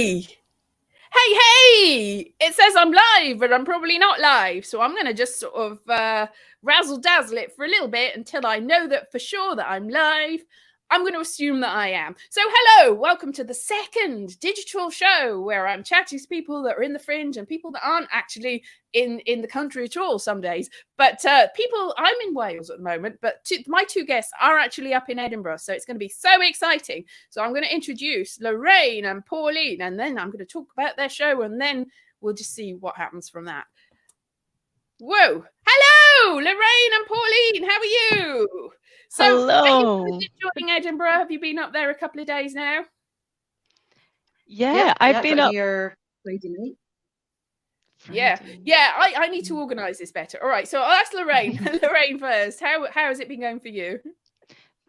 Hey! Hey! It says I'm live, but I'm probably not live. So I'm going to just sort of razzle-dazzle it for a little bit until I know that for sure that I'm live. I'm going to assume that I am. So hello, welcome to the second digital show where I'm chatting to people that are in the fringe and people that aren't actually in the country at all some days. But I'm in Wales at the moment, but my two guests are actually up in Edinburgh. So it's going to be so exciting. So I'm going to introduce Lorraine and Pauline, and then I'm going to talk about their show, and then we'll just see what happens from that. Whoa. Hello, Lorraine and Pauline. How are you? So, hello. Are you enjoying Edinburgh? Have you been up there a couple of days now? Yeah, I've been up here Friday night. Yeah. I need to organise this better. All right, so I'll ask Lorraine. Lorraine first. How has it been going for you?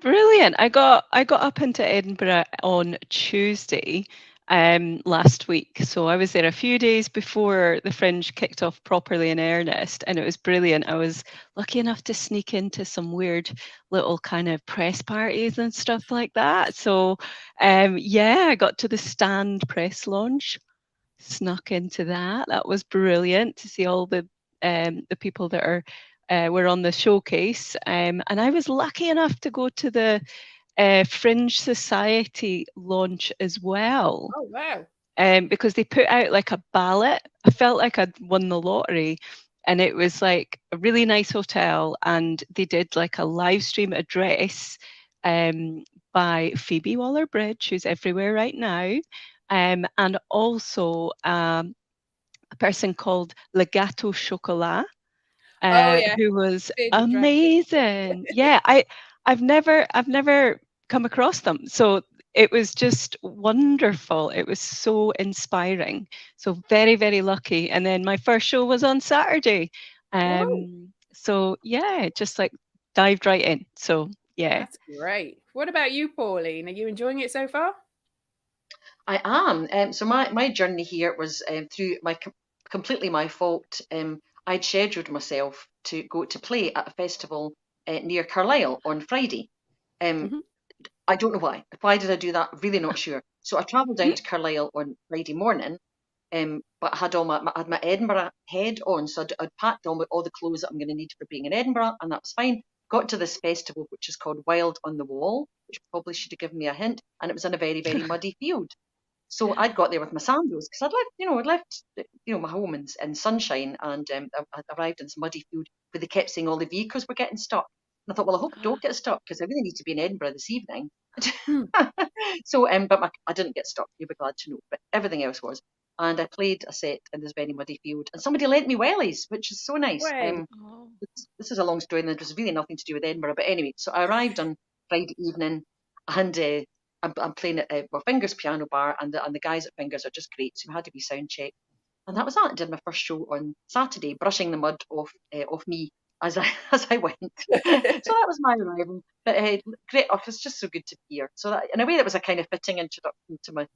Brilliant. I got up into Edinburgh on Tuesday last week. So I was there a few days before the Fringe kicked off properly in earnest, and it was brilliant. I was lucky enough to sneak into some weird little kind of press parties and stuff like that. So I got to the Stand press launch, snuck into that. That was brilliant to see all the people that were on the showcase. And I was lucky enough to go to the Fringe Society launch as well. Oh, wow. Because they put out like a ballot. I felt like I'd won the lottery. And it was like a really nice hotel. And they did like a live stream address by Phoebe Waller-Bridge, who's everywhere right now. And also a person called Legato Chocolat, who was amazing. Yeah, I've never come across them, so it was just wonderful. It was so inspiring. So very, very lucky. And then my first show was on Saturday. So yeah, just like dived right in. So yeah. That's great. What about you, Pauline? Are you enjoying it so far? I am. So my journey here was through completely my fault. I'd scheduled myself to go to play at a festival near Carlisle on Friday. I don't know why. Why did I do that? Really not sure. So I travelled down to Carlisle on Friday morning, but I had my Edinburgh head on, so I'd packed on with all the clothes that I'm going to need for being in Edinburgh, and that was fine. Got to this festival, which is called Wild on the Wall, which probably should have given me a hint, and it was in a very, very muddy field. So I'd got there with my sandals because I'd left my home in sunshine, and I arrived in this muddy field where they kept saying all the vehicles were getting stuck. And I thought, well, I hope I don't get stuck because I really need to be in Edinburgh this evening. So, but I didn't get stuck. You'll be glad to know. But everything else was. And I played a set in this very muddy field, and somebody lent me wellies, which is so nice. This is a long story, and it was really nothing to do with Edinburgh. But anyway, so I arrived on Friday evening, and I'm playing at Fingers Piano Bar, and the guys at Fingers are just great. So we had a wee sound check, and that was that. I did my first show on Saturday, brushing the mud off me as I went. So that was my arrival. But great, it's just so good to be here. So that, in a way, that was a kind of fitting introduction to my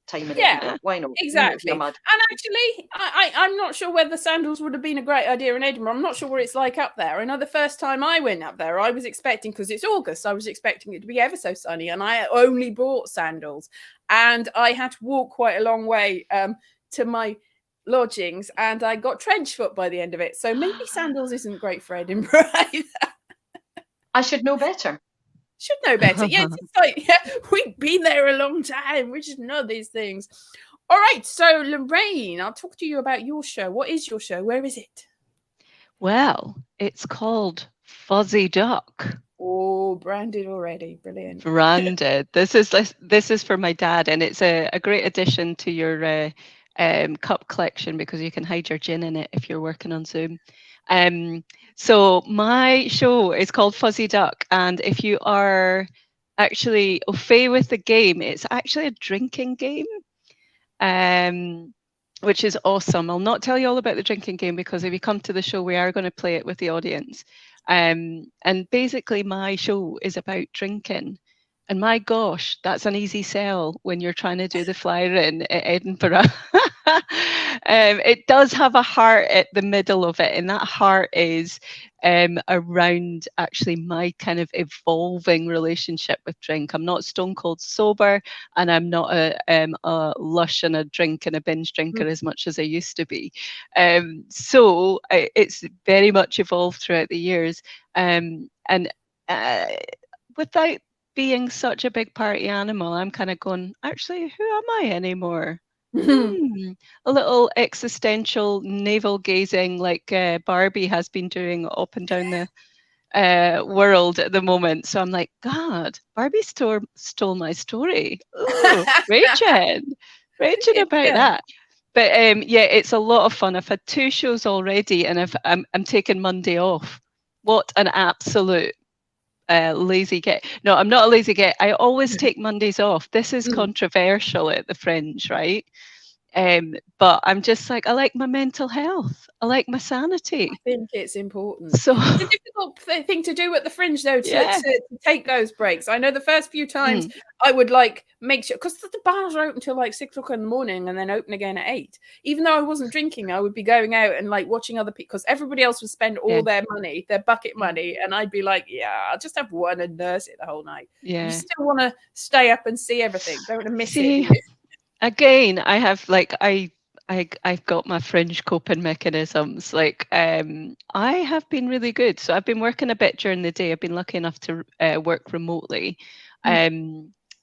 time in Edinburgh. Why not? Exactly. And actually, I'm not sure whether sandals would have been a great idea in Edinburgh. I'm not sure what it's like up there. I know the first time I went up there, I was expecting, because it's August, I was expecting it to be ever so sunny, and I only bought sandals, and I had to walk quite a long way to my lodgings, and I got trench foot by the end of it. So maybe sandals isn't great for Edinburgh either. I should know better. Should know better. Yes, it's like, we've been there a long time. We should know these things. All right, so Lorraine, I'll talk to you about your show. What is your show? Where is it? Well, it's called Fuzzy Duck. Oh, branded already. Brilliant. Branded. This is for my dad, and it's a great addition to your cup collection because you can hide your gin in it if you're working on Zoom. So my show is called Fuzzy Duck, and if you are actually au fait with the game, it's actually a drinking game, which is awesome. I'll not tell you all about the drinking game because if you come to the show, we are going to play it with the audience. And basically my show is about drinking. And my gosh, that's an easy sell when you're trying to do the flyer in Edinburgh. It does have a heart at the middle of it, and that heart is around actually my kind of evolving relationship with drink. I'm not stone cold sober, and I'm not a lush and a drink and a binge drinker as much as I used to be. So it's very much evolved throughout the years, and uh, without being such a big party animal, I'm kind of going, actually, who am I anymore? A little existential navel gazing like Barbie has been doing up and down the world at the moment. So I'm like, God, Barbie stole my story. Ooh, raging about that. But yeah, it's a lot of fun. I've had 2 shows already, and I'm taking Monday off. What an absolute lazy get. No, I'm not a lazy get. I always take Mondays off. This is controversial at the Fringe, right? But I'm just like, I like my mental health. I like my sanity. I think it's important. So it's a difficult thing to do at the Fringe, though, to take those breaks. I know the first few times I would like make sure, because the bars are open till like 6 o'clock in the morning and then open again at 8. Even though I wasn't drinking, I would be going out and like watching other people, because everybody else would spend all their money, their bucket money, and I'd be like, yeah, I'll just have one and nurse it the whole night. Yeah. You still want to stay up and see everything. Don't want to miss it. Again, I have like I've got my Fringe coping mechanisms. Like I have been really good. So I've been working a bit during the day. I've been lucky enough to work remotely.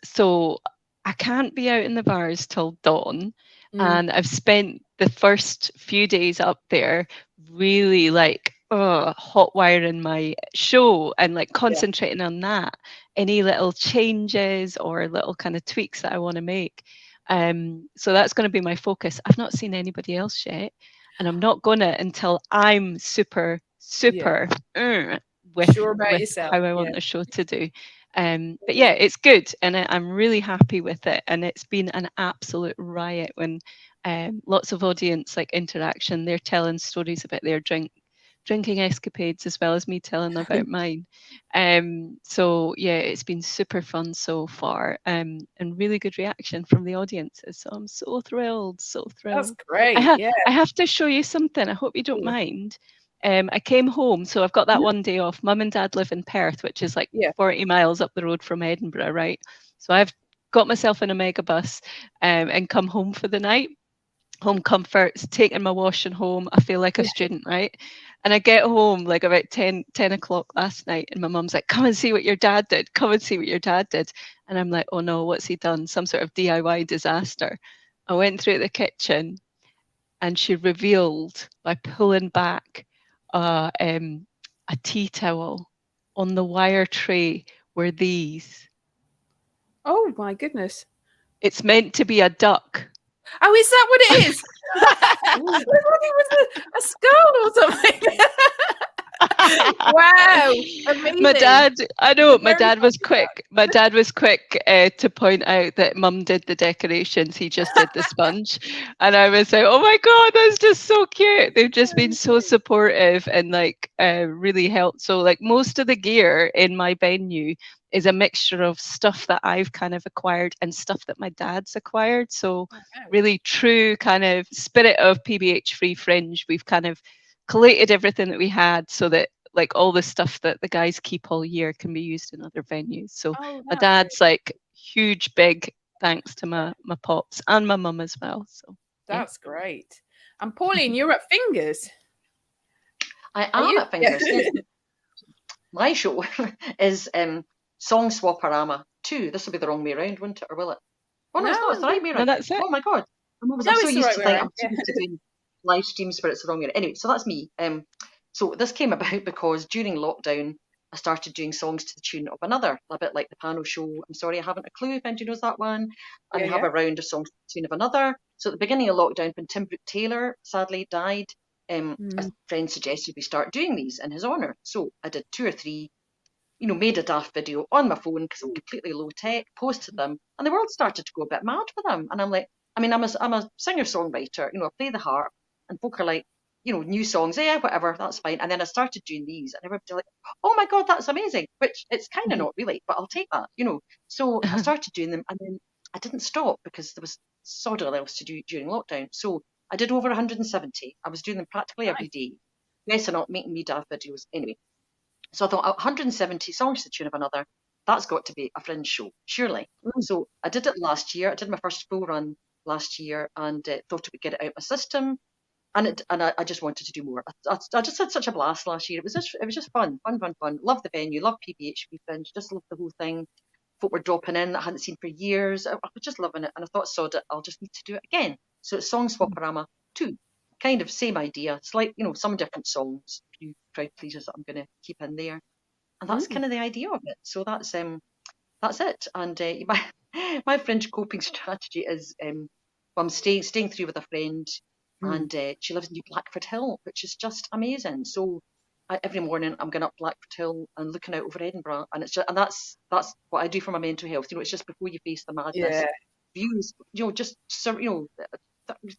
So I can't be out in the bars till dawn. And I've spent the first few days up there really like hot wiring my show and like concentrating on that. Any little changes or little kind of tweaks that I want to make. So that's going to be my focus. I've not seen anybody else yet, and I'm not gonna until I'm super with sure about yourself. how I want the show to do. But yeah, it's good, and I'm really happy with it. And it's been an absolute riot when lots of audience like interaction. They're telling stories about their drinking escapades as well as me telling about mine. So yeah, it's been super fun so far, and really good reaction from the audiences. So I'm so thrilled. That's great. I have to show you something. I hope you don't mind. I came home, so I've got that one day off. Mum and Dad live in Perth, which is like 40 miles up the road from Edinburgh, right? So I've got myself in a megabus and come home for the night. Home comforts, taking my washing home. I feel like a student, right? And I get home like about 10 o'clock last night, and my mum's like, come and see what your dad did. Come and see what your dad did. And I'm like, oh no, what's he done? Some sort of DIY disaster. I went through the kitchen, and she revealed by pulling back a tea towel on the wire tray were these. Oh my goodness. It's meant to be a duck. Oh, is that what it is? I thought it was a skull or something. Wow, amazing. My dad was quick. My dad was quick to point out that Mum did the decorations. He just did the sponge, and I was like, "Oh my god, that's just so cute." They've just been so supportive and like really helped. So like most of the gear in my venue is a mixture of stuff that I've kind of acquired and stuff that my dad's acquired. So really true kind of spirit of PBH Free Fringe. We've kind of collated everything that we had so that like all the stuff that the guys keep all year can be used in other venues. So my dad's like huge big thanks to my pops and my mum as well. So that's great. And Pauline, you're at Fingers. I am at Fingers. My show is Song Swaparama 2. This will be the wrong way around, wouldn't it? Or will it? Oh no, it's not. It's the right way around. No, that's it. Oh my god. I'm so used to doing live streams where it's the wrong way. Anyway, so that's me. So this came about because during lockdown, I started doing songs to the tune of another, a bit like the panel show. I'm sorry, I haven't a clue if anybody knows that one. And we have a round of songs to the tune of another. So at the beginning of lockdown, when Tim Brooke Taylor sadly died, a friend suggested we start doing these in his honour. So I did 2 or 3, made a daft video on my phone because I'm completely low tech, posted them, and the world started to go a bit mad for them. And I'm like, I'm a singer-songwriter, I play the harp, and folk are like, new songs, whatever, that's fine. And then I started doing these, and everybody like, oh my god, that's amazing, which it's kind of not really, but I'll take that, So I started doing them, and then I didn't stop because there was sod all else to do during lockdown. So I did over 170. I was doing them practically every day. Yes, or not making me daft videos. Anyway, so I thought 170 songs to the tune of another. That's got to be a Fringe show, surely. So I did it last year. I did my first full run last year and thought it would get it out my system. And I just wanted to do more. I just had such a blast last year. It was just fun. Love the venue. Love PBHP Fringe. Just love the whole thing. Folk were dropping in that I hadn't seen for years. I was just loving it. And I thought, sod it, I'll just need to do it again. So it's Song Swaparama 2. Kind of same idea. It's like, some different songs, a few crowd pleasers that I'm going to keep in there. And that's kind of the idea of it. So that's it. And my Fringe coping strategy is I'm staying through with a friend, and she lives in New Blackford Hill, which is just amazing. So every morning I'm going up Blackford Hill and looking out over Edinburgh, and that's what I do for my mental health. It's just before you face the madness. Views, just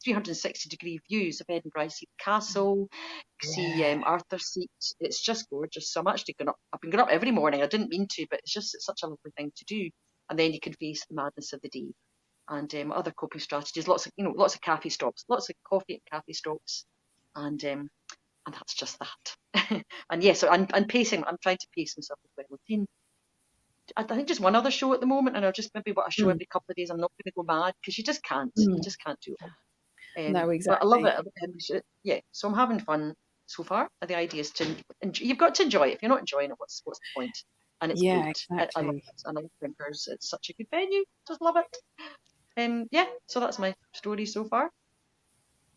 360-degree views of Edinburgh. I see the castle, see Arthur's Seat. It's just gorgeous. So I'm actually I've been going up every morning. I didn't mean to, but it's such a lovely thing to do. And then you can face the madness of the day. And other coping strategies, lots of cafe stops, lots of coffee at cafe stops, and that's just that. And yes, and pacing. I'm trying to pace myself as well. I think just one other show at the moment, and I'll just maybe a show every couple of days. I'm not going to go mad because you just can't. You just can't do it. No, exactly. But I love it. So I'm having fun so far. The idea is you've got to enjoy it. If you're not enjoying it, what's the point? And it's good. Exactly. I love it. And I love Drinkers. It's such a good venue. Just love it. So that's my story so far.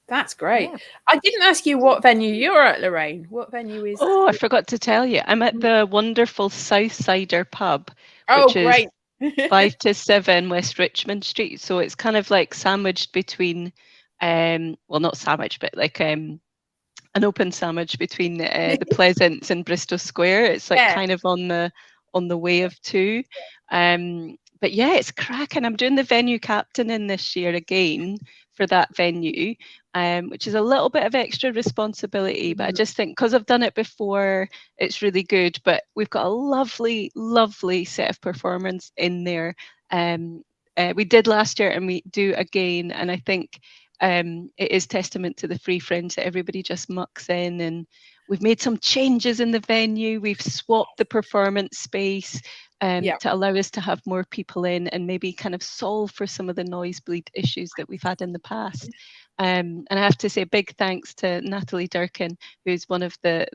That's great. Yeah. I didn't ask you what venue you're at, Lorraine. What venue is? Oh, I forgot to tell you. I'm at the wonderful Southsider pub, which great. is 5 to 7 West Richmond Street. So it's kind of like sandwiched between, not sandwiched, but like an open sandwich between the Pleasance and Bristol Square. It's like kind of on the way of two. But yeah, it's cracking. I'm doing the venue captaining this year again for that venue, which is a little bit of extra responsibility. But I just think because I've done it before, it's really good. But we've got a lovely, lovely set of performers in there. We did last year and we do again. And I think it is testament to the Free Fringe that everybody just mucks in, and we've made some changes in the venue. We've swapped the performance space to allow us to have more people in and maybe kind of solve for some of the nosebleed issues that we've had in the past. And I have to say a big thanks to Natalie Durkin, who's one of the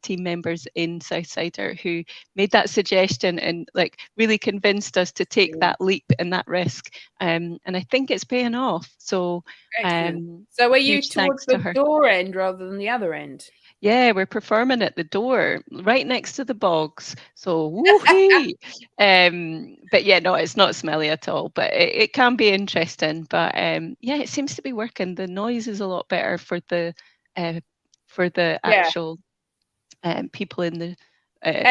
team members in Southsider, who made that suggestion and like really convinced us to take that leap and that risk. And I think it's paying off. So so are you towards the door end rather than the other end? Yeah, we're performing at the door, right next to the bogs. So woo-hee! But yeah, no, it's not smelly at all. But it can be interesting. But it seems to be working. The noise is a lot better for the actual people in the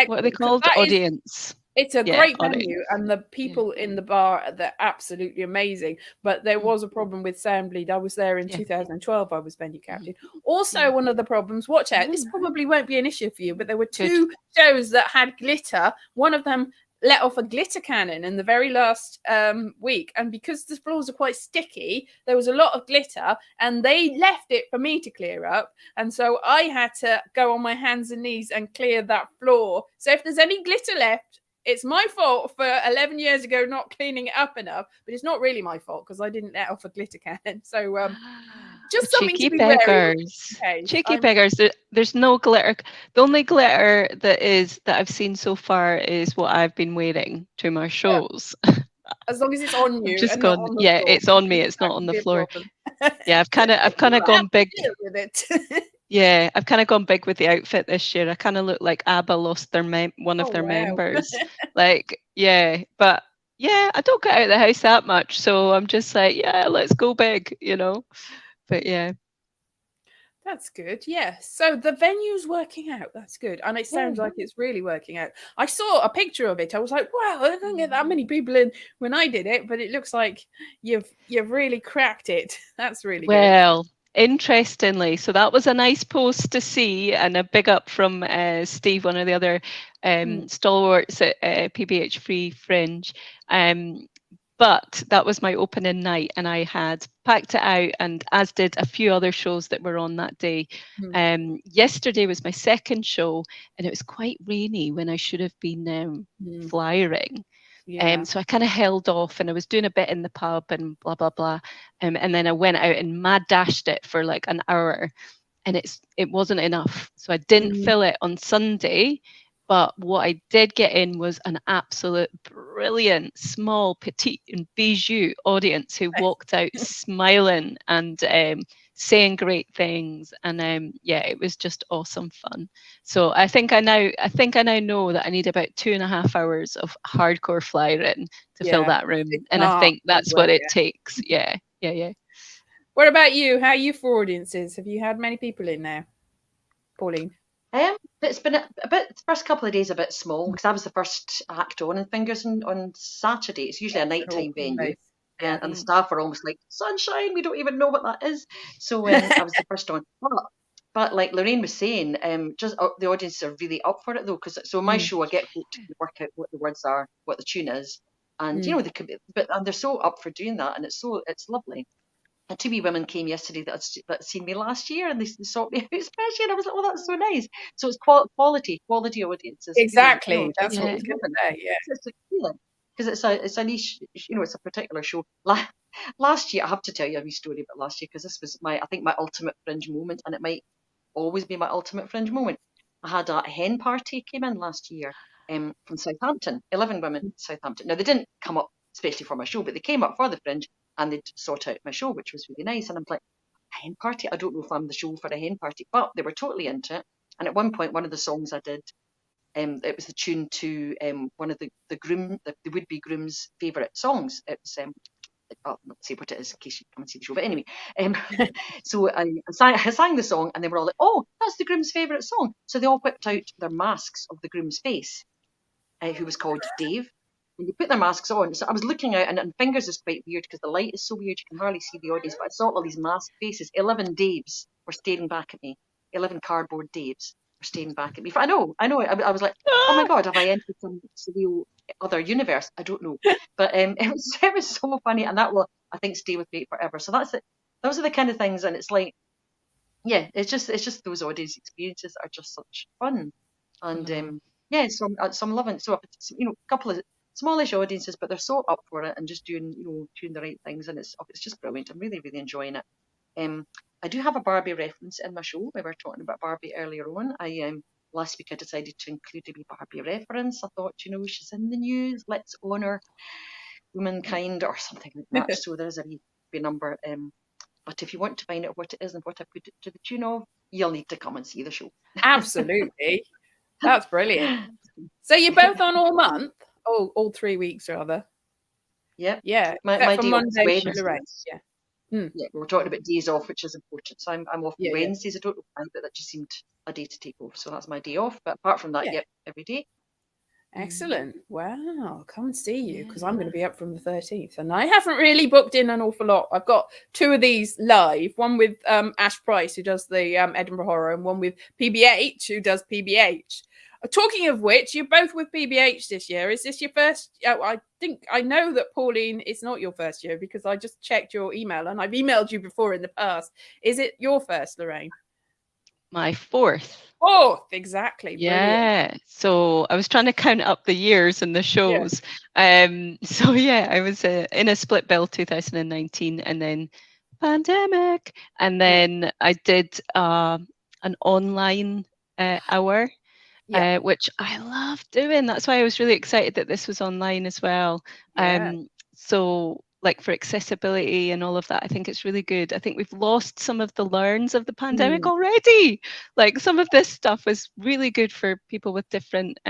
what are they called? Audience. It's a great venue, and the people in the bar, they're absolutely amazing. But there was a problem with sound bleed. I was there in 2012. I was venue captain. Also, one of the problems, watch out, this probably won't be an issue for you, but there were two shows that had glitter. One of them let off a glitter cannon in the very last week, and because the floors are quite sticky, there was a lot of glitter, and they left it for me to clear up, and so I had to go on my hands and knees and clear that floor. So if there's any glitter left, it's my fault for 11 years ago not cleaning it up enough, but it's not really my fault because I didn't let off a glitter cannon. So just something cheeky to be beggars. Okay. Cheeky beggars. There's no glitter. The only glitter that I've seen so far is what I've been wearing to my shows. As long as it's on you. Just gone. Yeah, it's on me. It's not on the floor. Yeah, I've kind of gone big with it. Yeah, I've kind of gone big with the outfit this year. I kind of look like ABBA lost their one of their members. But I don't get out of the house that much, so I'm just like, let's go big, But yeah. That's good. Yeah. So the venue's working out. That's good. And it sounds like it's really working out. I saw a picture of it. I was like, wow, I didn't get that many people in when I did it, but it looks like you've really cracked it. That's really good. Well, interestingly, so that was a nice post to see, and a big up from Steve, one of the other stalwarts at PBH Free Fringe. But that was my opening night, and I had packed it out, and as did a few other shows that were on that day. Yesterday was my second show, and it was quite rainy when I should have been flyering. So I kind of held off, and I was doing a bit in the pub and blah blah blah, and then I went out and mad dashed it for like an hour, and it wasn't enough, so I didn't fill it on Sunday. But what I did get in was an absolute brilliant, small, petite and bijou audience who walked out smiling and saying great things. And it was just awesome fun. So I think I now know that I need about 2.5 hours of hardcore flying to fill that room. And I think that's what it takes. Yeah. What about you? How are you for audiences? Have you had many people in there, Pauline? It's been a bit, the first couple of days a bit small, because I was the first act on in Fingers on Saturday. It's usually a nighttime venue, and the staff are almost like, sunshine, we don't even know what that is. So I was the first on. But like Lorraine was saying, just the audiences are really up for it though, because so my show I get folk to work out what the words are, what the tune is, and you know they could be, and they're so up for doing that, and it's lovely. And 2 wee women came yesterday that had seen me last year, and they sought me out especially, and I was like, oh, that's so nice. So it's quality audiences. Exactly. You know, that's what it's given there. Yeah. Because it's a niche, you know, it's a particular show. Last year, I have to tell you a wee story about last year, because this was I think my ultimate Fringe moment, and it might always be my ultimate Fringe moment. I had a hen party came in last year from Southampton, 11 women Southampton. Now, they didn't come up especially for my show, but they came up for the Fringe, and they'd sort out my show, which was really nice. And I'm like, a hen party? I don't know if I'm the show for a hen party, but they were totally into it. And at one point, one of the songs I did, it was the tune to one of the would-be groom's favourite songs. It was, I'll not say what it is in case you come and see the show, but anyway. So I sang the song, and they were all like, oh, that's the groom's favourite song. So they all whipped out their masks of the groom's face, who was called Dave. And you put their masks on. So I was looking out, and Fingers is quite weird because the light is so weird you can hardly see the audience. But I saw all these masked faces. 11 Daves were staring back at me. 11 cardboard Daves were staring back at me. I know. I was like, oh my God, have I entered some surreal other universe? I don't know. But it was so funny, and that will, I think, stay with me forever. So that's it. Those are the kind of things, and it's like, yeah, it's just those audience experiences are just such fun, and so I'm loving it. So you know, a couple of smallish audiences, but they're so up for it and just doing the right things, and it's just brilliant. I'm really enjoying it. I do have a Barbie reference in my show. We were talking about Barbie earlier on. Last week I decided to include a wee Barbie reference. I thought, she's in the news, let's honour womankind or something like that. So there's a wee number. But if you want to find out what it is and what I put it to the tune of, you'll need to come and see the show. Absolutely. That's brilliant. So you're both on all month? Oh, all 3 weeks rather. Yeah. Yeah. My day Monday, Wednesdays. Yeah, we were talking about days off, which is important. So I'm off on Wednesdays. I don't know why, but that just seemed a day to take off. So that's my day off. But apart from that, every day. Excellent. Wow. I'll come and see you because I'm going to be up from the 13th. And I haven't really booked in an awful lot. I've got 2 of these live, one with Ash Price, who does the Edinburgh Horror, and one with PBH, who does PBH. Talking of which, you're both with PBH this year. Is this your first? I think I know that Pauline, it's not your first year because I just checked your email and I've emailed you before in the past. Is it your first, Lorraine? My fourth. Fourth, exactly. Yeah. Brilliant. So I was trying to count up the years and the shows. So I was in a split bill 2019 and then pandemic. And then I did an online hour. Which I love doing. That's why I was really excited that this was online as well. So like for accessibility and all of that, I think it's really good. I think we've lost some of the learns of the pandemic already. Like some of this stuff was really good for people with different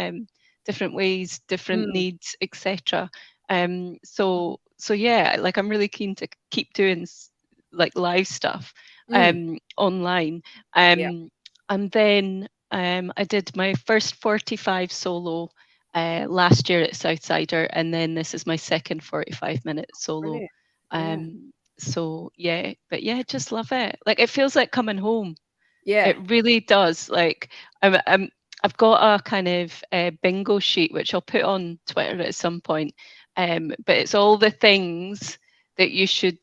ways, different needs, etc. So like I'm really keen to keep doing like live stuff online. And then I did my first 45 solo last year at Southsider, and then this is my second 45-minute solo. So but just love it. Like it feels like coming home. It really does. Like I've got a kind of bingo sheet which I'll put on Twitter at some point, But it's all the things that you should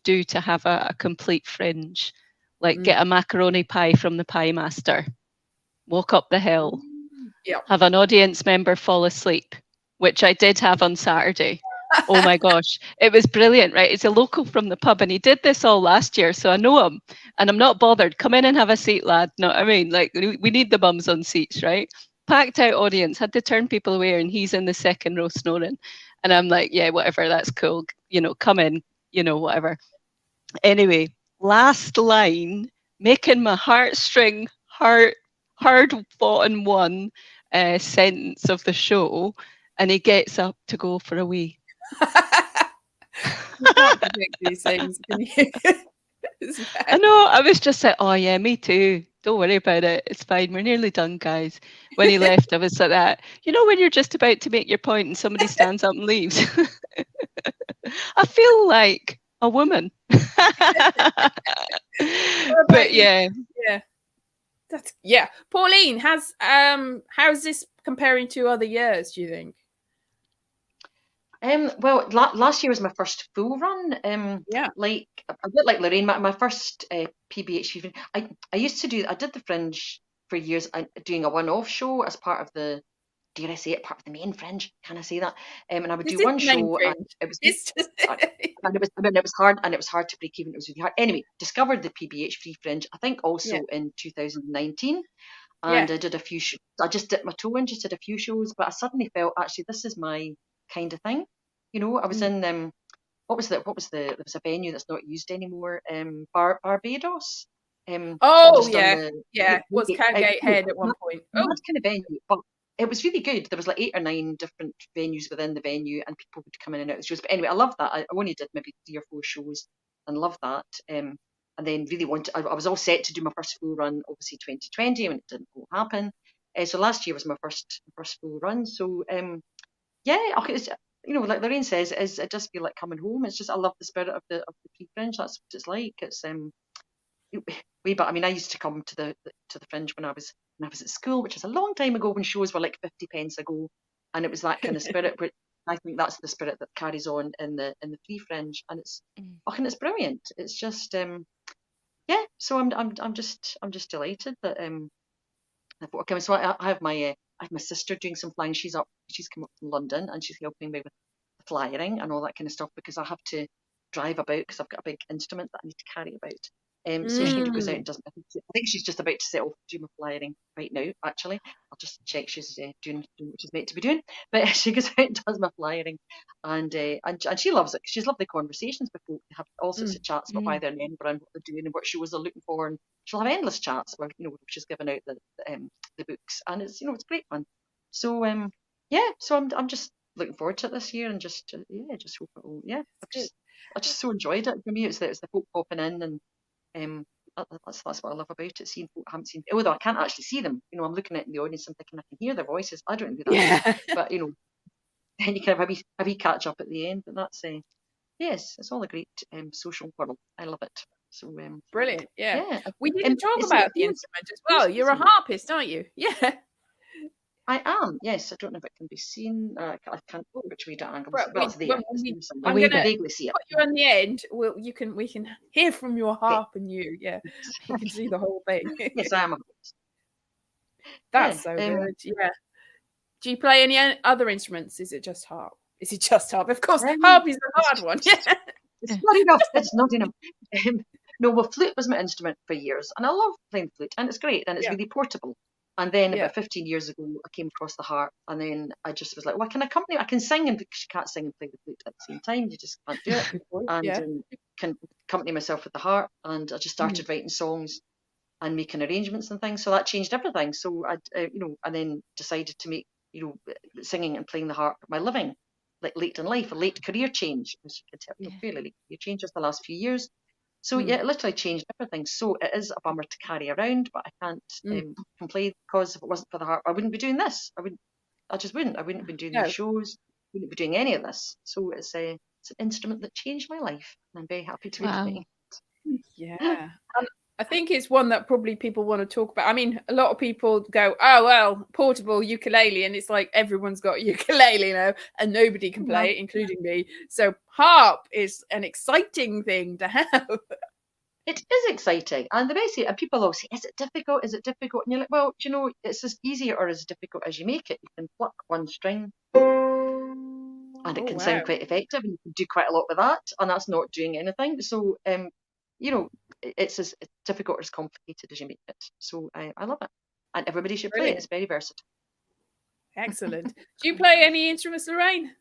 do to have a complete fringe, like get a macaroni pie from the pie master, walk up the hill, have an audience member fall asleep, which I did have on Saturday. Oh my gosh, it was brilliant, right? It's a local from the pub, and he did this all last year, so I know him, and I'm not bothered. Come in and have a seat, lad. No, I mean, like, we need the bums on seats, right? Packed out audience, had to turn people away, and he's in the second row snoring. And I'm like, yeah, whatever, that's cool. Come in, whatever. Anyway, last line, making my heartstring hard fought in one sentence of the show, and he gets up to go for a wee. You can't predict these things, can you? I know, I was just like, oh yeah, me too. Don't worry about it. It's fine. We're nearly done, guys. When he left, I was like that. When you're just about to make your point and somebody stands up and leaves. I feel like a woman. But yeah. Pauline, how's this comparing to other years, do you think? Well, last year was my first full run. Like a bit like Lorraine, my first PBH. I did the Fringe for years, doing a one-off show as part of the, dare I say it, part of the main Fringe? Can I say that? And I would do one show, and it was it was hard, and it was hard to break even. It was really hard. Anyway, discovered the PBH Free Fringe, I think also in 2019. And I did a few shows. I just dipped my toe in, just did a few shows, but I suddenly felt, actually, this is my kind of thing. I was in there was a venue that's not used anymore, Barbados. Was Cowgate Head at one point. That kind of venue, but it was really good. There was like 8 or 9 different venues within the venue, and people would come in and out of the shows. But anyway, I loved that. I only did maybe 3 or 4 shows, and loved that. And then really wanted. I was all set to do my first full run, obviously 2020, when it didn't all happen. So last year was my first full run. So it's, like Lorraine says, it does feel like coming home. It's just, I love the spirit of the pre-Fringe. That's what it's like. It's way back. I mean, I used to come to the Fringe when I was at school, which is a long time ago, when shows were like 50 pence a go, and it was that kind of spirit. But I think that's the spirit that carries on in the pre-Fringe, and it's it's brilliant. It's just So I'm just delighted that okay. So I have my sister doing some flying. She's come up from London, and she's helping me with the flyering and all that kind of stuff, because I have to drive about, because I've got a big instrument that I need to carry about. So she goes out and does. I think she's just about to set off to do my flyering right now. Actually, I'll just check she's doing what she's meant to be doing. But she goes out and does my flyering, and she loves it, because she's lovely conversations with folk. They have all sorts of chats about why they're in Edinburgh and what they're doing and what shows they're looking for, and she'll have endless chats where she's giving out the books, and it's it's great fun. So so I'm just looking forward to it this year, and just just hope it will. I just so enjoyed it. For me, it's the folk popping in, and that's what I love about it. Seeing folk I haven't seen, although I can't actually see them. I'm looking at the audience and thinking I can hear their voices. I don't do that, but then you kind of have a wee catch up at the end. But that's yes, it's all a great social whirl. I love it. So brilliant. We didn't talk about the instrument as well. You're a harpist, aren't you? Yeah. I am, yes. I don't know if it can be seen. I can't which way to angle. Well, it's there. I'm going to vaguely see it. Put you on the end. We can hear from your harp, and you can see the whole thing. Yes, I am. That's so good. Yeah. Do you play any other instruments? Is it just harp? Of course, harp is the hard one. Yeah. It's not enough. It's not enough. No, well, flute was my instrument for years, and I love playing flute, and it's great, and it's really portable. And then about 15 years ago, I came across the harp, and then I just was like, well, I can sing, and because you can't sing and play the flute at the same time, you just can't do it. And can accompany myself with the harp, and I just started writing songs and making arrangements and things. So that changed everything. So I, and then decided to make, singing and playing the harp my living, like late in life, a late career change, as you can tell, fairly late career change just the last few years. So it literally changed everything. So it is a bummer to carry around, but I can't complain, because if it wasn't for the harp, I wouldn't be doing this. I just wouldn't. I wouldn't have been doing these shows. Wouldn't be doing any of this. So it's an instrument that changed my life, and I'm very happy to be playing it. Yeah. I think it's one that probably people want to talk about. I mean, a lot of people go, "Oh well, portable ukulele," and it's like everyone's got a ukulele now, and nobody can play it, including me. So harp is an exciting thing to have. It is exciting, and the best, and people always say, "Is it difficult? Is it difficult?" And you're like, "Well, do you know, it's as easy or as difficult as you make it. You can pluck one string, and it can sound quite effective, and you can do quite a lot with that, and that's not doing anything. So, you know, it's as difficult or as complicated as you make it. So I love it, and everybody should play it. It's very versatile." Excellent. Do you play any instruments, Lorraine?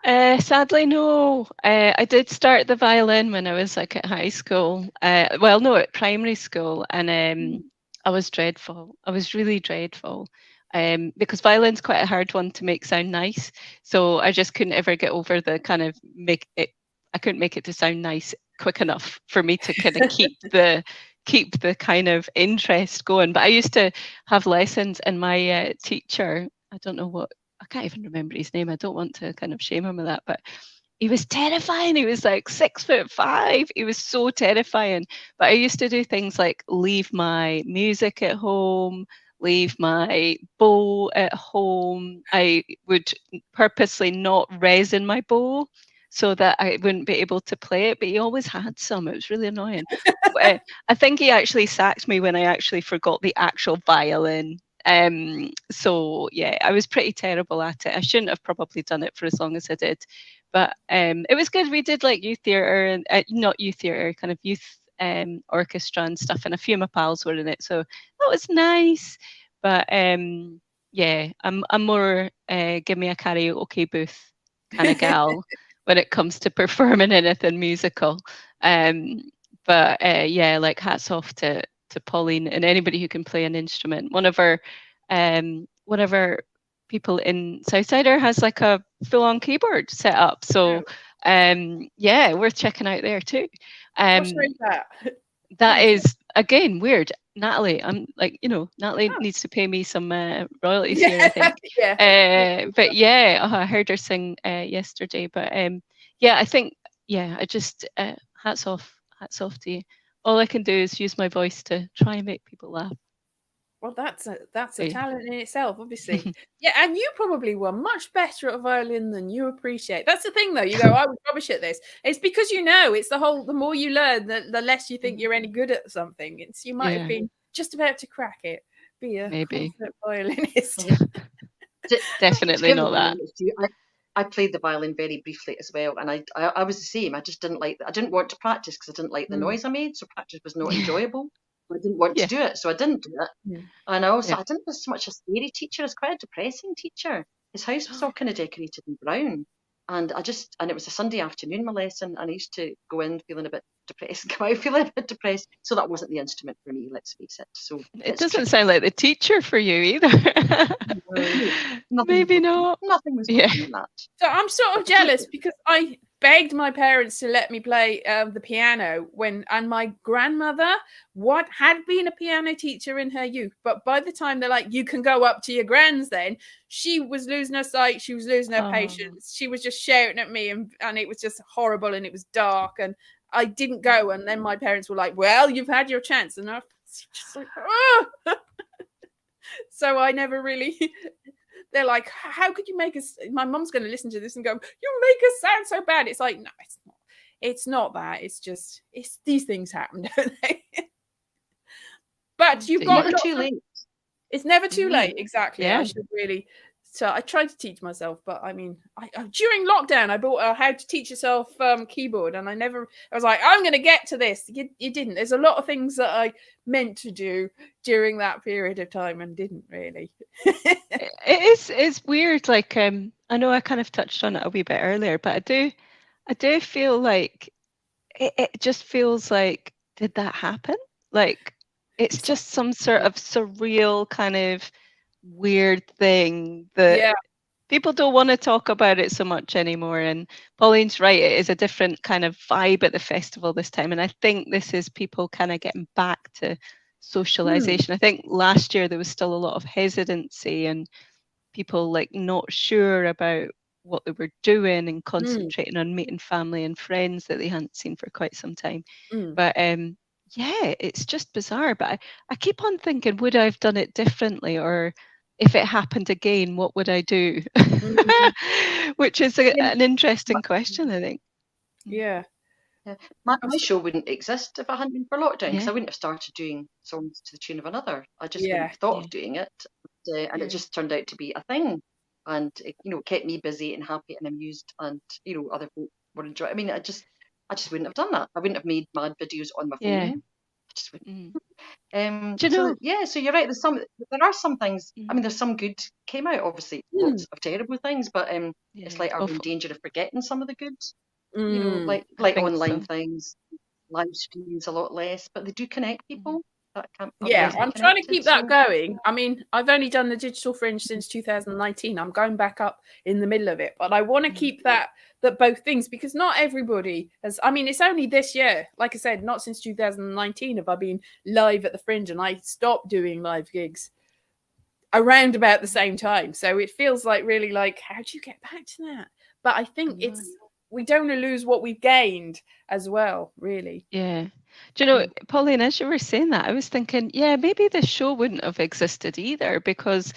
Sadly, no. I did start the violin when I was like at high school. Well, no, at primary school, and I was dreadful. I was really dreadful. Because violin's quite a hard one to make sound nice. So I just couldn't ever get over the kind of I couldn't make it to sound nice quick enough for me to kind of keep the kind of interest going. But I used to have lessons, and my teacher, I don't know I can't even remember his name. I don't want to kind of shame him with that, but he was terrifying. He was like 6'5". He was so terrifying. But I used to do things like leave my music at home, leave my bow at home. I would purposely not resin my bow so that I wouldn't be able to play it, but he always had some. It was really annoying. I think he actually sacked me when I actually forgot the actual violin. So yeah, I was pretty terrible at it. I shouldn't have probably done it for as long as I did, but it was good. We did like youth theatre and not youth theatre, kind of youth orchestra and stuff, and a few of my pals were in it, so that was nice. But yeah, I'm more give me a karaoke booth kind of gal when it comes to performing anything musical. But yeah, like hats off to Pauline and anybody who can play an instrument. One of our people in Southsider has like a full-on keyboard set up. So yeah, worth checking out there too. That is again weird. Natalie, I'm like, Natalie needs to pay me some royalties here, I think. But yeah, I heard her sing yesterday. But yeah, I think I just hats off to you. All I can do is use my voice to try and make people laugh. Well, that's a talent in itself, obviously. Yeah, and you probably were much better at a violin than you appreciate. That's the thing, though. You go, I was rubbish at this. It's because it's the more you learn, the less you think you're any good at something. You might have been just about to crack it. Be a confident violinist. Definitely not that. I played the violin very briefly as well, and I was the same. I just didn't I didn't want to practice because I didn't like the noise I made, so practice was not enjoyable. I didn't want to do it, so I didn't do it. And I didn't have so much a scary teacher. It's quite a depressing teacher. His house was all kind of decorated in brown, and it was a Sunday afternoon, my lesson, and I used to go in feeling a bit depressed, come out feeling a bit depressed. So that wasn't the instrument for me, let's face it. So it doesn't sound like the teacher for you either. Maybe not. Nothing was like that. So I'm sort of jealous because I begged my parents to let me play the piano and my grandmother had been a piano teacher in her youth, but by the time they're like, you can go up to your grands, then she was losing her sight, she was losing her patience, she was just shouting at me, and it was just horrible, and it was dark, and I didn't go. And then my parents were like, well, you've had your chance, and I was just like, oh! So I never really they're like, how could you make us? My mom's going to listen to this and go, you make us sound so bad. It's like, no, it's not. It's not that. It's these things happen, don't they? But you've got never too late. It's never too late. Exactly. Yeah. I should really. So I tried to teach myself, but I mean, during lockdown, I bought a How to Teach Yourself keyboard, and I was like, I'm going to get to this. You didn't. There's a lot of things that I meant to do during that period of time and didn't really. It's weird. Like, I know I kind of touched on it a wee bit earlier, but I do feel like it just feels like, did that happen? Like, it's just some sort of surreal kind of weird thing that people don't want to talk about it so much anymore. And Pauline's right, it is a different kind of vibe at the festival this time, and I think this is people kind of getting back to socialization. I think last year there was still a lot of hesitancy and people like not sure about what they were doing and concentrating on meeting family and friends that they hadn't seen for quite some time. But yeah, it's just bizarre. But I keep on thinking, would I have done it differently, or if it happened again, what would I do? Mhm. Which is Yeah, an interesting question, I think. Yeah. yeah. My Abs- show wouldn't exist if it hadn't been for lockdown, because Yeah, I wouldn't have started doing songs to the tune of another. I just wouldn't Yeah. have thought yeah, of doing it, and Yeah. it just turned out to be a thing, and it, kept me busy and happy and amused, and other folk were enjoying. I mean, I just wouldn't have done that. I wouldn't have made mad videos on my yeah. phone. I just wouldn't. Mm. Do you So know? yeah, so you're right. There are some things. I Mm, mean, there's some good came out. Obviously, Mm. lots of terrible things, but it's yeah. like, are we in danger of forgetting some of the good? Mm. I Like think online so. things, live streams a lot less, but they do connect Mhm. people that can't Yeah, otherwise Yeah, be I'm trying to connected. keep that So going. I mean, I've only done the Digital Fringe since 2019. I'm going back up in the middle of it, but I want to mm, keep that both things, because not everybody has. I mean, it's only this year. Like I said, not since 2019 have I been live at the Fringe, and I stopped doing live gigs around about the same time. So it feels like really like, how do you get back to that? But I I think know. it's we don't want to lose what we've gained as well, really. Yeah. Do you know, Pauline, as you were saying that, I was thinking, yeah, maybe this show wouldn't have existed either, because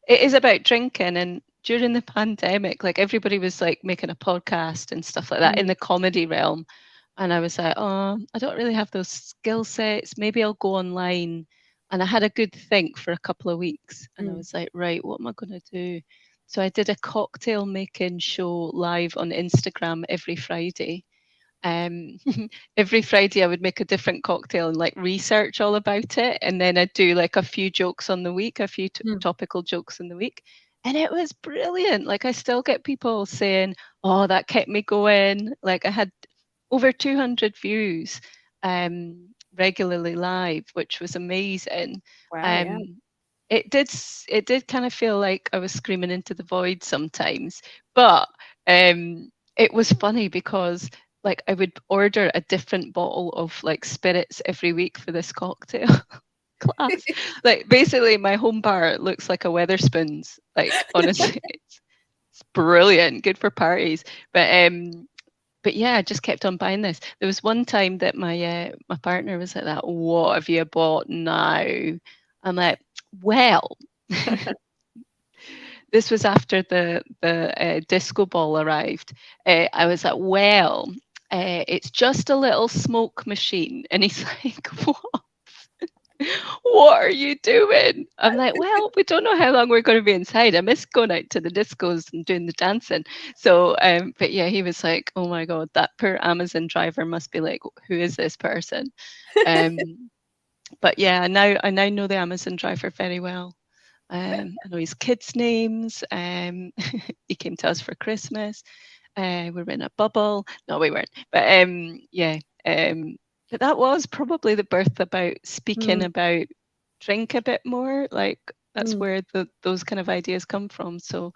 it is about drinking. And during the pandemic, like everybody was like making a podcast and stuff like that in Mm, the comedy realm. And I was like, oh, I don't really have those skill sets. Maybe I'll go online. And I had a good think for a couple of weeks. And I mm, was like, right, what am I going to do? So I did a cocktail making show live on Instagram every Friday. um every Friday I would make a different cocktail and like research all about it, and then I'd do like a few jokes on the week, a few mm. topical jokes in the week, and it was brilliant. Like I still get people saying, oh, that kept me going. Like I had over 200 views regularly live, which was amazing. Wow, yeah. um it did kind of feel like I was screaming into the void sometimes, but it was funny because like I would order a different bottle of like spirits every week for this cocktail class. Like basically my home bar looks like a Weatherspoons. Like honestly, it's brilliant, good for parties. But yeah, I just kept on buying this. There was one time that my partner was like that, what have you bought now? I'm like, well, this was after the disco ball arrived. I was like, well, it's just a little smoke machine. And he's like, what? What are you doing? I'm like, well, we don't know how long we're going to be inside. I miss going out to the discos and doing the dancing. So, but yeah, he was like, oh my God, that poor Amazon driver must be like, who is this person? Um, but yeah, I now know the Amazon driver very well. I know his kids' names. He came to us for Christmas. We were in a bubble. No, we weren't. But yeah. But that was probably the birth about speaking Mm, about drink a bit more. Like that's mm. where those kind of ideas come from. So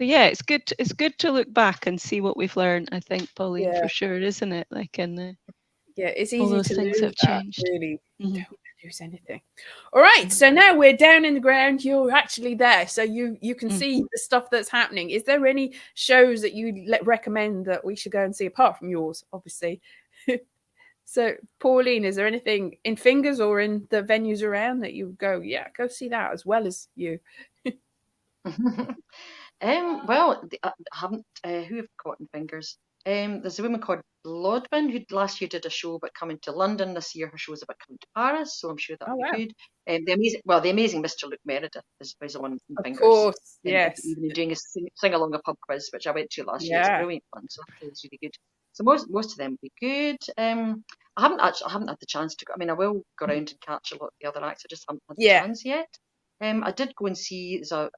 yeah, it's good. It's good to look back and see what we've learned. I think, Pauline, Yeah. for sure, isn't it? Like in Yeah, it's all easy those to things that lose have that. changed. Really, Mhm, don't lose anything. All right, mhm, so now we're down in the ground. You're actually there, so you can mm. see the stuff that's happening. Is there any shows that you recommend that we should go and see apart from yours, obviously? So, Pauline, is there anything in Fingers or in the venues around that you go, yeah, go see that as well as you? Well, I haven't. Who have I got in fingers? There's a woman called Lodwin who last year did a show about coming to London. This year her show's about coming to Paris, so I'm sure that'll Oh be wow, good. The amazing Mr. Luke Meredith is the one in of fingers. course, yes, Even doing a sing along a pub quiz, which I went to last year. It's yeah, brilliant fun, so that was really good. So most of them will be good. I haven't had the chance to go. I mean, I will go around and catch a lot of the other acts. I just haven't had the yeah. chance yet. I did go and see. There's a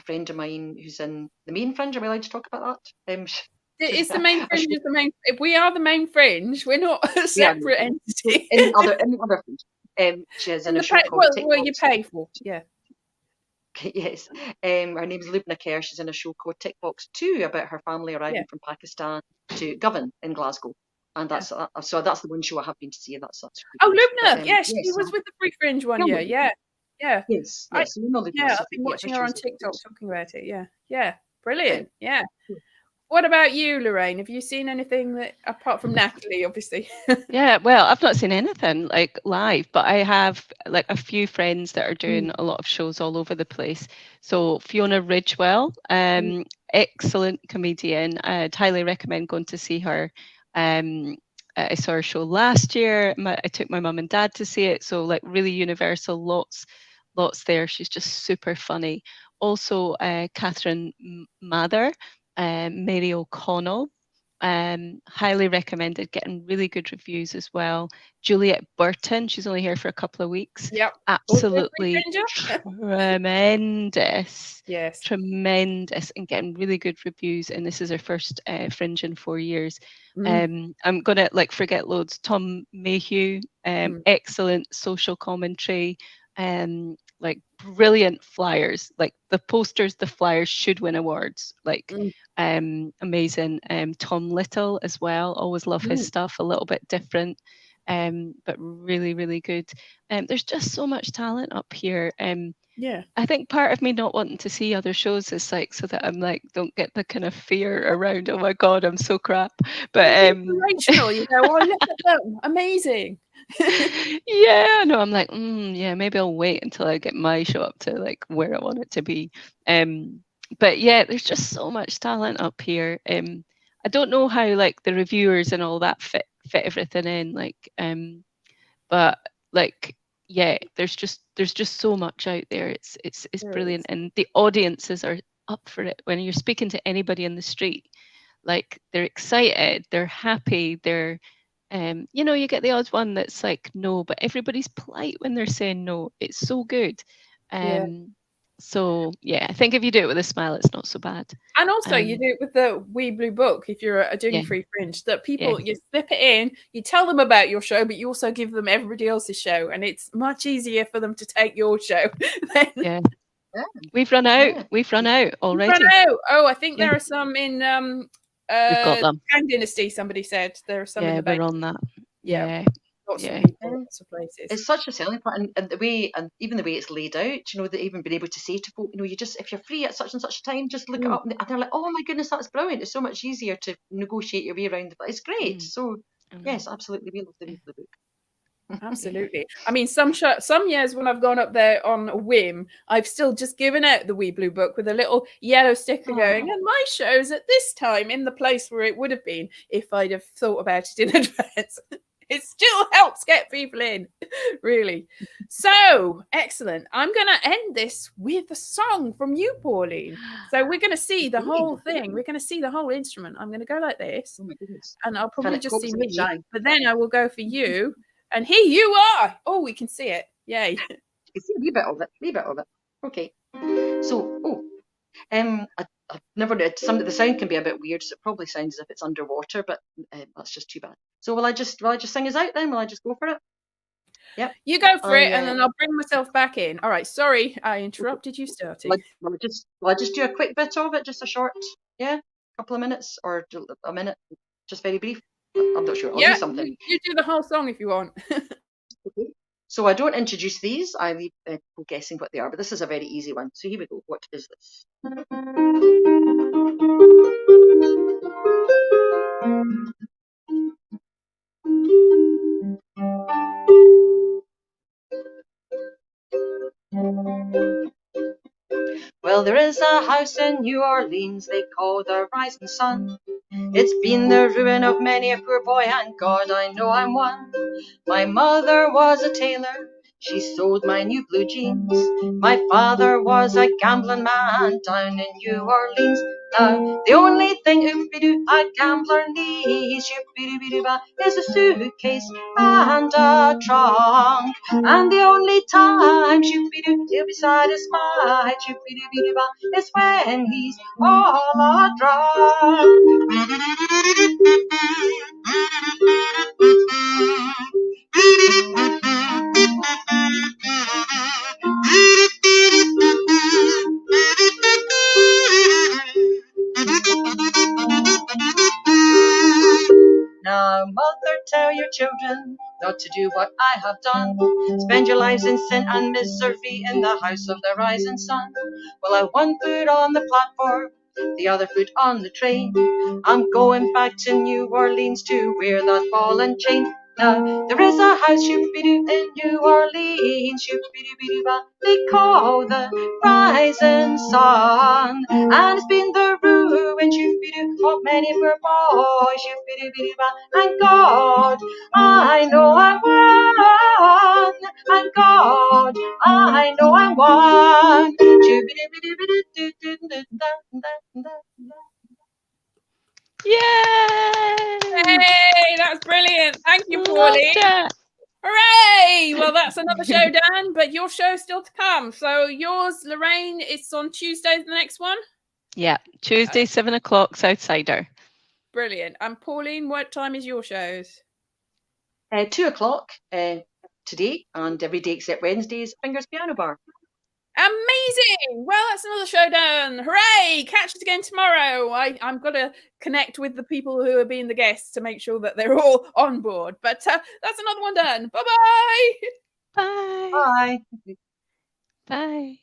friend of mine who's in the main Fringe. Are we allowed to talk about that? It's the main A fringe. show Is the main. If we are the main fringe, we're not a we are separate entity. in the other Fringe. She is in And a the show pay, called Tick well, you Box. pay for, yeah. Yes. Her name's Lubna Kerr. She's in a show called Tick Box 2 about her family Yeah. arriving from Pakistan to Govan in Glasgow. And that's the one show I have been to see, and that's Oh, really good. But, Lubna, yeah, she yes, was with the Free Fringe one yeah, year. Yeah, yeah. yes, I yes. So we know Lubna. yeah, So I've been yeah, her watching her on shows are TikTok good. talking about it. Yeah, yeah, Right. brilliant. Yeah. What about you, Lorraine? Have you seen anything that, apart from Natalie, obviously? Yeah, well, I've not seen anything like live, but I have like a few friends that are doing Mm, a lot of shows all over the place. So Fiona Ridgewell, mm, excellent comedian. I'd highly recommend going to see her. Um, I saw her show last year. I took my mum and dad to see it. So like really universal, lots there. She's just super funny. Also, Catherine Mather, Mary O'Connell. Highly recommended, getting really good reviews as well. Juliet Burton, she's only here for a couple of weeks. yep. Also a free Absolutely stranger? tremendous. Yes. Tremendous and getting really good reviews. And this is her first Fringe in 4 years. Mm, I'm gonna like forget loads. Tom Mayhew, mm, excellent social commentary, like brilliant flyers. Like the posters, the flyers should win awards. Like mm, amazing. Tom Little as well. Always love his mm. stuff. A little bit different, but really, really good. There's just so much talent up here. Yeah. I think part of me not wanting to see other shows is like so that I'm like don't get the kind of fear around. Oh my god, I'm so crap. But Inspirational, you know. Oh, look at them. Amazing. yeah, no, I'm like, yeah, maybe I'll wait until I get my show up to like where I want it to be. But yeah, there's just so much talent up here. I don't know how like the reviewers and all that fit everything in, like, but like, yeah, there's just so much out there. It's There brilliant, is. and the audiences are up for it. When you're speaking to anybody in the street, like they're excited, they're happy, they're you get the odd one that's like no, but everybody's polite when they're saying no. It's so good. Yeah. So yeah, I think if you do it with a smile, it's not so bad. And also, you Um, do it with the Wee Blue Book if you're doing yeah, free fringe. That yeah, people, you slip it in, you tell them about your show, but you also give them everybody else's show, and it's much easier for them to take your show than yeah. Yeah, We've run out. yeah. We've run out you run already. out. Oh, I think Yeah, there are some in we've got them. Kang Dynasty. Somebody said there are some in Yeah, the we're base. on that. Yeah, Yeah, lots of yeah, people, Yeah. lots of places. It's such a selling point, and the way, and even the way it's laid out, they've even been able to say to folk, you just, if you're free at such and such a time, just look it Mm, up, and they're like, oh my goodness, that's brilliant. It's so much easier to negotiate your way around it, but it's great. mm, So I know. yes, absolutely, we love the Yeah, Weekly Book. absolutely. I mean, some years when I've gone up there on a whim, I've still just given out the Wee Blue Book with a little yellow sticker going, Oh, and my show's at this time in the place where it would have been if I'd have thought about it in advance. It still helps get people in, really. So excellent. I'm going to end this with a song from you, Pauline. So we're going to see the okay. whole thing. We're going to see the whole instrument. I'm going to go like this, Oh my goodness. and I'll Can probably it just cope see a bit me, shy? but then I will go for you. And here you are. Oh, we can see it. Yay. You can see a wee bit of it, wee bit of it. Okay. So, I've never know. The sound can be a bit weird, so it probably sounds as if it's underwater, but that's just too bad. So will I just sing us out then? Will I just go for it? Yep. You go for it, and I then I'll bring myself back in. All right. Sorry, I interrupted you starting. will I just do a quick bit of it, just a short, couple of minutes or a minute, just very brief. I'm not sure. I'll do Yeah, something. you do the whole song if you want. Okay. So I don't introduce these. I leave people guessing what they are, but this is a very easy one. So here we go. What is this? Well, there is a house in New Orleans they call the Rising Sun. It's been the ruin of many a poor boy, and God, I know I'm one. My mother was a tailor, she sewed my new blue jeans. My father was a gambling man down in New Orleans. Now, the only thing oop-be-doo a gambler needs is a suitcase and a trunk. And the only time shoop-be-doo he'll be satisfied is when he's all drunk. Now, mother, tell your children not to do what I have done. Spend your lives in sin and misery in the house of the rising sun. Well, I one foot on the platform the other foot on the train. I'm going back to New Orleans to wear that ball and chain. Now, there is a house, shoop-be-doo, in New Orleans, shoop-be-doo-be-doo-ba, they call the rising sun. And it's been the ruin, shoop-be-doo, of many poor boys, shoop-be-doo-be-doo-ba. And God, I know I won. And God, I know I won. Shoop-be-doo-be-doo-be-doo-doo-da-da-da-da. Yay! Hey, that's brilliant. Thank you, Loved Pauline. it. Hooray! Well, that's another show done, but your show's still to come. So yours, Lorraine, it's on Tuesday, the next one? Yeah, Tuesday, 7 o'clock, Southsider. Brilliant. And Pauline, what time is your shows? 2 o'clock today, and every day except Wednesdays, Fingers Piano Bar. Amazing. Well, that's another show done. Hooray! Catch us again tomorrow. I'm going to connect with the people who are being the guests to make sure that they're all on board. But that's another one done. Bye-bye. Bye. Bye. Bye.